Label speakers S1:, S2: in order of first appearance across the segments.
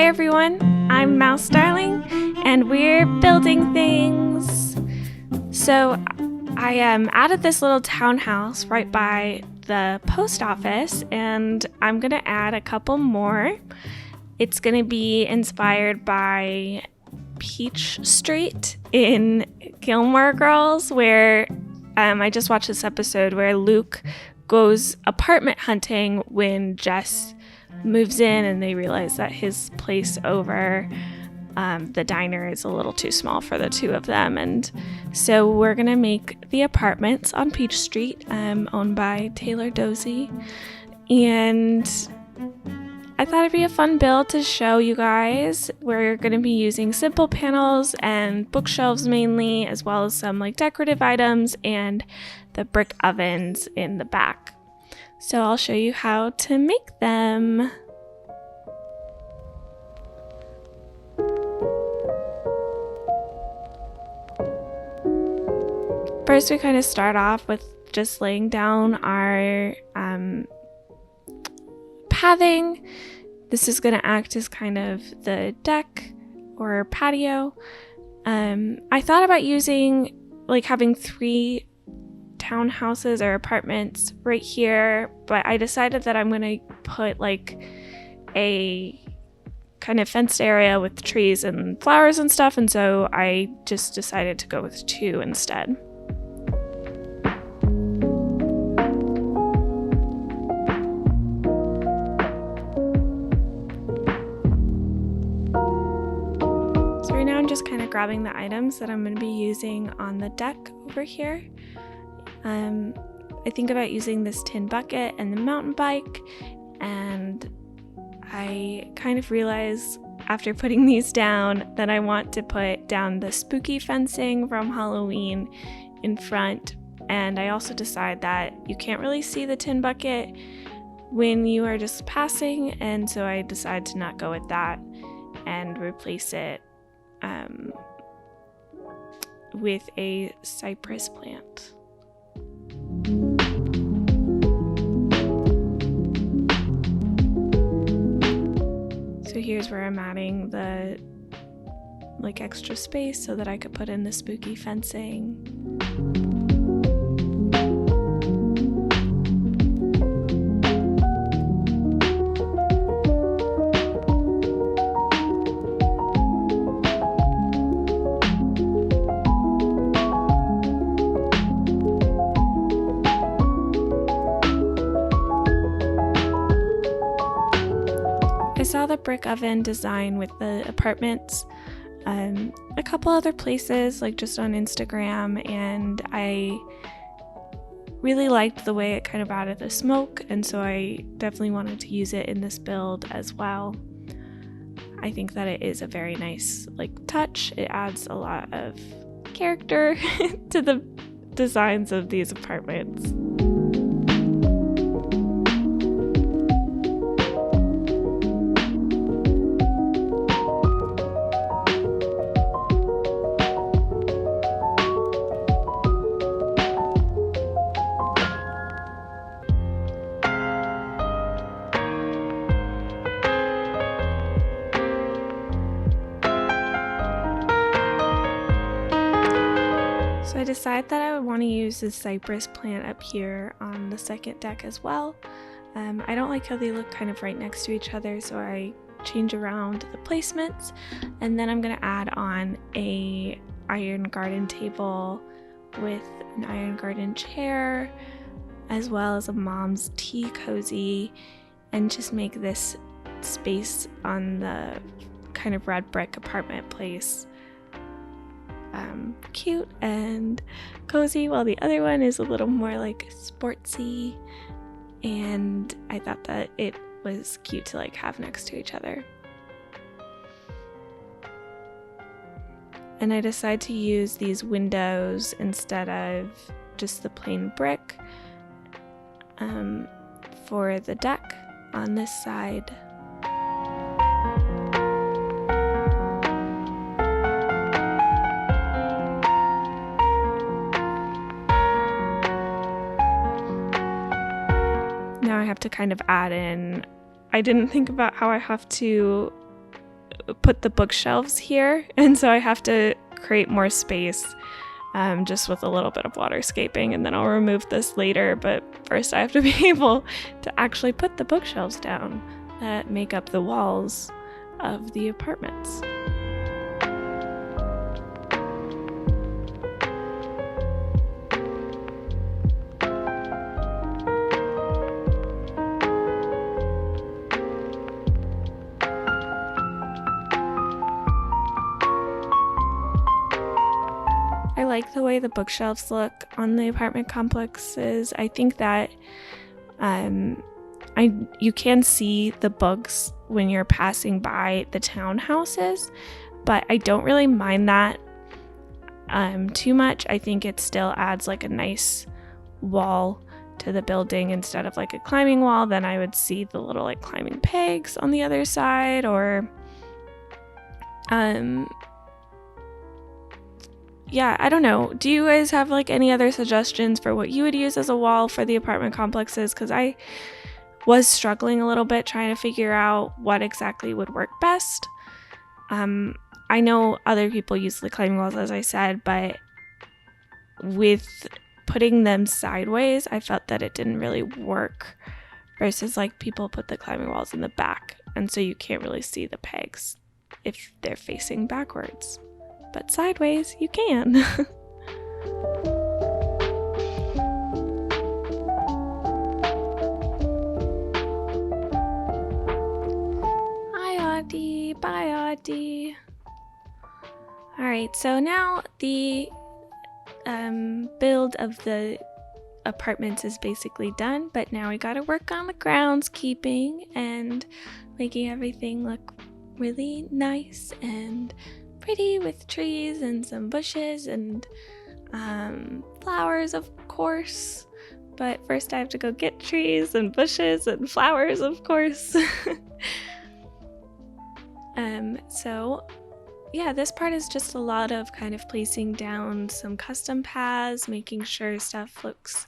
S1: Hi everyone, I'm Mouse Darling, and we're building things. So I added this little townhouse right by the post office, and I'm going to add a couple more. It's going to be inspired by Peach Street in Gilmore Girls, where I just watched this episode where Luke goes apartment hunting when Jess moves in and they realize that his place over the diner is a little too small for the two of them. And so we're going to make the apartments on Peach Street, owned by Taylor Dozy. And I thought it'd be a fun build to show you guys. We're going to be using simple panels and bookshelves mainly, as well as some like decorative items and the brick ovens in the back. So I'll show you how to make them. First, we kind of start off with just laying down our pathing. This is going to act as kind of the deck or patio. I thought about using having 3 townhouses or apartments right here, but I decided that I'm going to put a kind of fenced area with trees and flowers and stuff, and so I just decided to go with 2 instead. So right now I'm just kind of grabbing the items that I'm going to be using on the deck over here. I think about using this tin bucket and the mountain bike, and I kind of realize after putting these down that I want to put down the spooky fencing from Halloween in front, and I also decide that you can't really see the tin bucket when you are just passing, and so I decide to not go with that and replace it with a cypress plant. So here's where I'm adding the extra space so that I could put in the spooky fencing. I saw the brick oven design with the apartments a couple other places, just on Instagram, and I really liked the way it kind of added the smoke, and so I definitely wanted to use it in this build as well. I think that it is a very nice touch. It adds a lot of character to the designs of these apartments. So I decided that I would want to use this cypress plant up here on the second deck as well. I don't like how they look kind of right next to each other, so I change around the placements. And then I'm going to add on a iron garden table with an iron garden chair, as well as a mom's tea cozy, and just make this space on the kind of red brick apartment place cute and cozy, while the other one is a little more sportsy, and I thought that it was cute to have next to each other. And I decided to use these windows instead of just the plain brick for the deck on this side. Now I have to kind of add in, I didn't think about how I have to put the bookshelves here, and so I have to create more space just with a little bit of waterscaping, and then I'll remove this later, but first I have to be able to actually put the bookshelves down that make up the walls of the apartments. I like the way the bookshelves look on the apartment complexes. I think that you can see the books when you're passing by the townhouses, but I don't really mind that too much. I think it still adds like a nice wall to the building instead of like a climbing wall. Then I would see the little like climbing pegs on the other side, or yeah, I don't know. Do you guys have like any other suggestions for what you would use as a wall for the apartment complexes? Because I was struggling a little bit trying to figure out what exactly would work best. I know other people use the climbing walls, as I said, but with putting them sideways, I felt that it didn't really work versus like people put the climbing walls in the back, and so you can't really see the pegs if they're facing backwards. But sideways, you can. Hi, Audie. Bye, Audie. Alright, so now the build of the apartments is basically done, but now we gotta work on the groundskeeping and making everything look really nice and pretty with trees and some bushes and flowers, of course. But first I have to go get trees and bushes and flowers, of course. So yeah, this part is just a lot of kind of placing down some custom paths, making sure stuff looks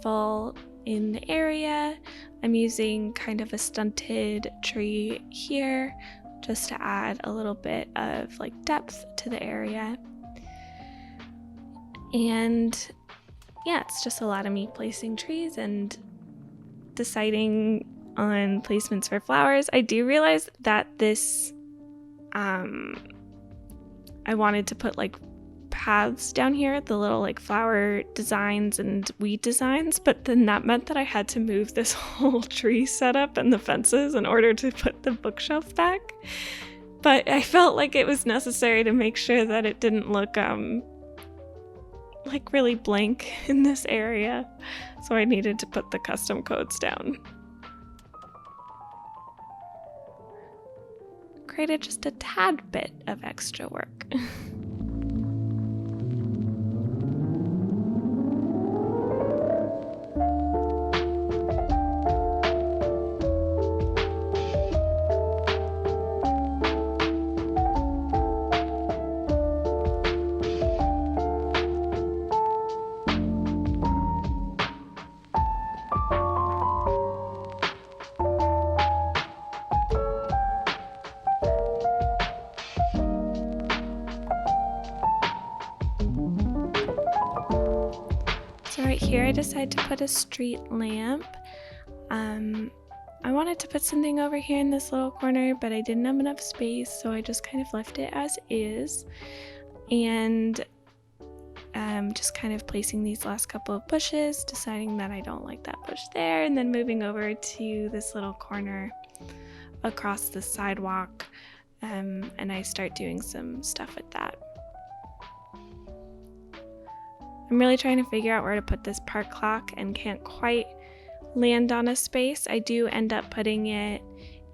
S1: full in the area. I'm using kind of a stunted tree here just to add a little bit of like depth to the area. And yeah, it's just a lot of me placing trees and deciding on placements for flowers. I do realize that this I wanted to put like paths down here, the little like flower designs and weed designs, but then that meant that I had to move this whole tree setup and the fences in order to put the bookshelf back. But I felt like it was necessary to make sure that it didn't look like really blank in this area, so I needed to put the custom codes down. Created just a tad bit of extra work. So right here I decided to put a street lamp. I wanted to put something over here in this little corner, but I didn't have enough space, so I just kind of left it as is. And just kind of placing these last couple of bushes, deciding that I don't like that bush there, and then moving over to this little corner across the sidewalk, and I start doing some stuff with that. I'm really trying to figure out where to put this park clock and can't quite land on a space. I do end up putting it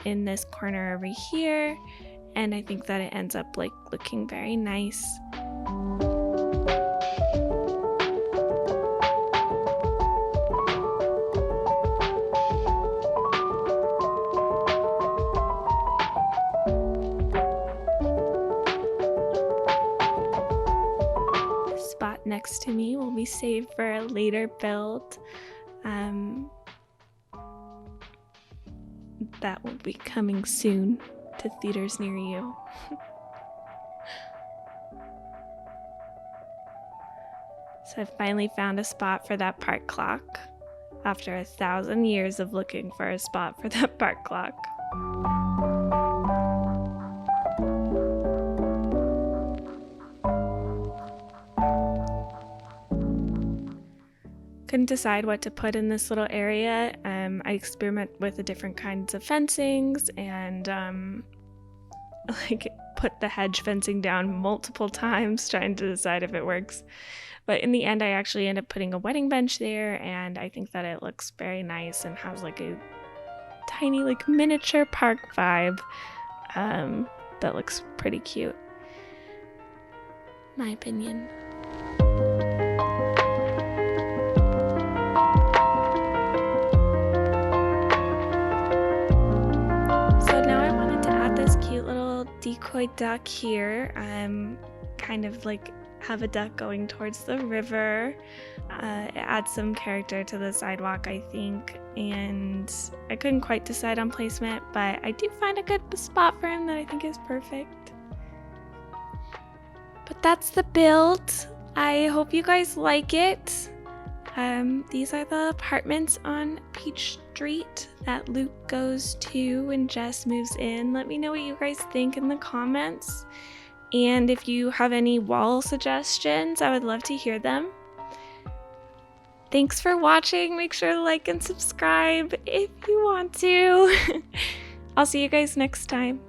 S1: in this corner over here, and I think that it ends up like looking very nice. Next to me will be saved for a later build. that will be coming soon to theaters near you. So I finally found a spot for that park clock after 1,000 years of looking for a spot for that park clock. Couldn't decide what to put in this little area. I experiment with the different kinds of fencings and like put the hedge fencing down multiple times trying to decide if it works. But in the end, I actually end up putting a wedding bench there, and I think that it looks very nice and has like a tiny like miniature park vibe that looks pretty cute. My opinion. Cute little decoy duck here. Kind of like have a duck going towards the river. It adds some character to the sidewalk, I think, and I couldn't quite decide on placement, but I do find a good spot for him that I think is perfect. But that's the build. I hope you guys like it. These are the apartments on Peach Street that Luke goes to when Jess moves in. Let me know what you guys think in the comments. And if you have any wall suggestions, I would love to hear them. Thanks for watching. Make sure to like and subscribe if you want to. I'll see you guys next time.